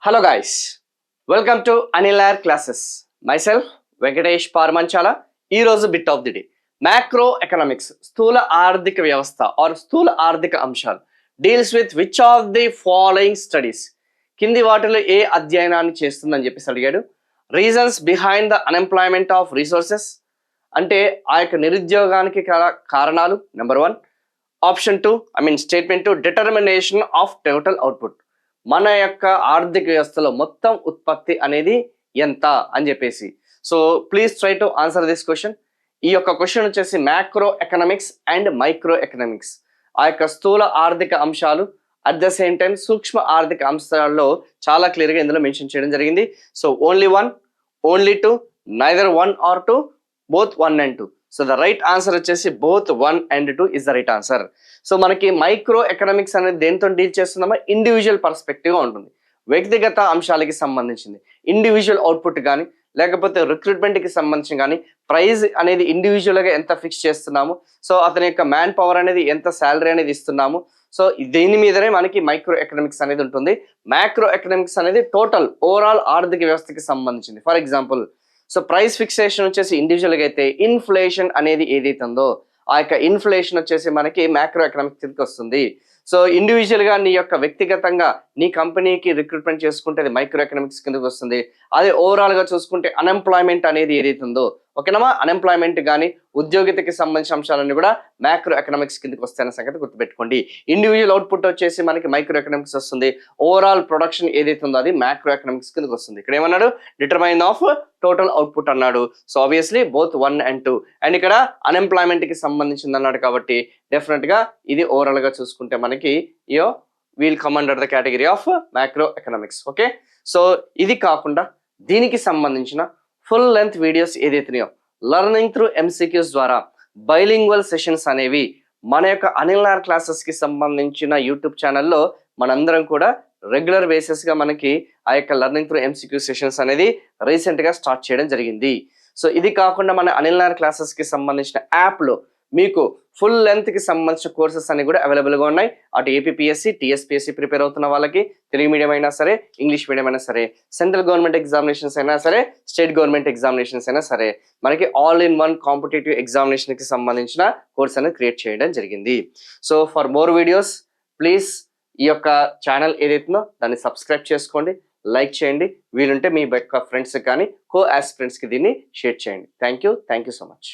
Hello guys, welcome to Anilar classes. Myself Venkatesh Parmanchala. ఈ రోజు bit of the day macro economics స్థూల ఆర్థిక వ్యవస్థ ఆర్ స్థూల ఆర్థిక అంశాలు deals with which of the following studies కింది వాటిలో ఏ అధ్యయనాన్ని చేస్తుందని చెప్పేసి అడిగాడు. Reasons behind the unemployment of resources అంటే ఆ యొక్క నిరుద్యోగానికి కారణాలు number 1. Option 2 statement 2 determination of total output మన యొక్క ఆర్థిక వ్యవస్థలో మొత్తం ఉత్పత్తి అనేది ఎంత అని చెప్పేసి. So please try to answer this question. ఈ యొక్క క్వశ్చన్ వచ్చేసి macro economics and micro economics ఆ యొక్క స్థూల ఆర్థిక అంశాలు అట్ ద సేమ్ టైం సూక్ష్మ ఆర్థిక అంశాల్లో చాలా క్లియర్గా ఇందులో మెన్షన్ చేయడం జరిగింది. So only 1, only 2, neither 1 or 2, both 1 and 2. So the right answer వచ్చేసి both 1 and 2 is the right answer. So మనకి మైక్రో ఎకనామిక్స్ అనేది దేంతో డీల్ చేస్తున్నామో ఇండివిజువల్ పర్స్పెక్టివ్గా ఉంటుంది, వ్యక్తిగత అంశాలకి సంబంధించింది. ఇండివిజువల్ అవుట్పుట్ కానీ లేకపోతే రిక్రూట్మెంట్కి సంబంధించి కానీ ప్రైజ్ అనేది ఇండివిజువల్గా ఎంత ఫిక్స్ చేస్తున్నాము, సో అతని యొక్క మ్యాన్ పవర్ అనేది ఎంత శాలరీ అనేది ఇస్తున్నాము, సో దీని మీదనే మనకి మైక్రో ఎకనామిక్స్ అనేది ఉంటుంది. మ్యాక్రో ఎకనామిక్స్ అనేది టోటల్ ఓవరాల్ ఆర్థిక వ్యవస్థకి సంబంధించింది. For example so price fixation వచ్చేసి ఇండివిజువల్గా అయితే ఇన్ఫ్లేషన్ అనేది ఏదైతే ఉందో ఆ యొక్క ఇన్ఫ్లేషన్ వచ్చేసి మనకి మ్యాక్రో ఎకనామిక్స్ కిందకి వస్తుంది. సో ఇండివిజువల్గా నీ యొక్క వ్యక్తిగతంగా నీ కంపెనీకి రిక్రూట్మెంట్ చేసుకుంటే అది మైక్రో ఎకనామిక్స్ కిందకి వస్తుంది. అదే ఓవరాల్గా చూసుకుంటే అన్ఎంప్లాయ్మెంట్ అనేది ఏదైతే ఉందో ఓకేనమ్మా, అన్ఎంప్లాయ్మెంట్ కానీ ఉద్యోగితకి సంబంధించిన అంశాలన్నీ కూడా మ్యాక్రో ఎకనామిక్స్ కిందకి వస్తాయన్న సంగతి గుర్తుపెట్టుకోండి. ఇండివిజువల్ అవుట్పుట్ వచ్చేసి మనకి మైక్రో ఎకనామిక్స్ వస్తుంది. ఓవరాల్ ప్రొడక్షన్ ఏదైతే ఉందో అది మ్యాక్రో ఎకనామిక్స్ కిందకి వస్తుంది. ఇక్కడ ఏమన్నాడు, డిటర్మైన్ ఆఫ్ టోటల్ అవుట్పుట్ అన్నాడు. So obviously both 1 and 2. And ఇక్కడ అన్ఎంప్లాయ్మెంట్కి సంబంధించింది అన్నాడు కాబట్టి డెఫినెట్గా ఇది ఓవరాల్గా చూసుకుంటే మనకి will come under the category of macro economics. Okay, so ఇది కాకుండా దీనికి సంబంధించిన ఫుల్ లెంత్ వీడియోస్ ఏదైతున్నాయో లర్నింగ్ త్రూ ఎంసీక్యూస్ ద్వారా బైలింగ్వల్ సెషన్స్ అనేవి మన యొక్క అనిల్ఆర్ క్లాసెస్కి సంబంధించిన యూట్యూబ్ ఛానల్లో మనందరం కూడా రెగ్యులర్ బేసిస్గా మనకి ఆ యొక్క లర్నింగ్ త్రూ ఎంసీక్యూ సెషన్స్ అనేది రీసెంట్గా స్టార్ట్ చేయడం జరిగింది. సో ఇది కాకుండా మన అనిల్ఆర్ క్లాసెస్కి సంబంధించిన యాప్లో మీకు ఫుల్ లెంత్కి సంబంధించిన కోర్సెస్ అన్ని కూడా అవైలబుల్గా ఉన్నాయి. అటు ఏపీపీఎస్సీ టీఎస్పీఎస్సీ ప్రిపేర్ అవుతున్న వాళ్ళకి, తెలుగు మీడియం అయినా సరే, ఇంగ్లీష్ మీడియం అయినా సరే, సెంట్రల్ గవర్నమెంట్ ఎగ్జామినేషన్స్ అయినా సరే, స్టేట్ గవర్నమెంట్ ఎగ్జామినేషన్స్ అయినా సరే, మనకి ఆల్ ఇన్ వన్ కాంపిటేటివ్ ఎగ్జామినేషన్కి సంబంధించిన కోర్స్ అనేది క్రియేట్ చేయడం జరిగింది. So for more videos please ఈ యొక్క ఛానల్ ఏదైతుందో దాన్ని సబ్స్క్రైబ్ చేసుకోండి, లైక్ చేయండి, వీలుంటే మీ యొక్క ఫ్రెండ్స్కి కానీ కో ఆస్పిరెంట్స్కి దీన్ని షేర్ చేయండి. Thank you so much.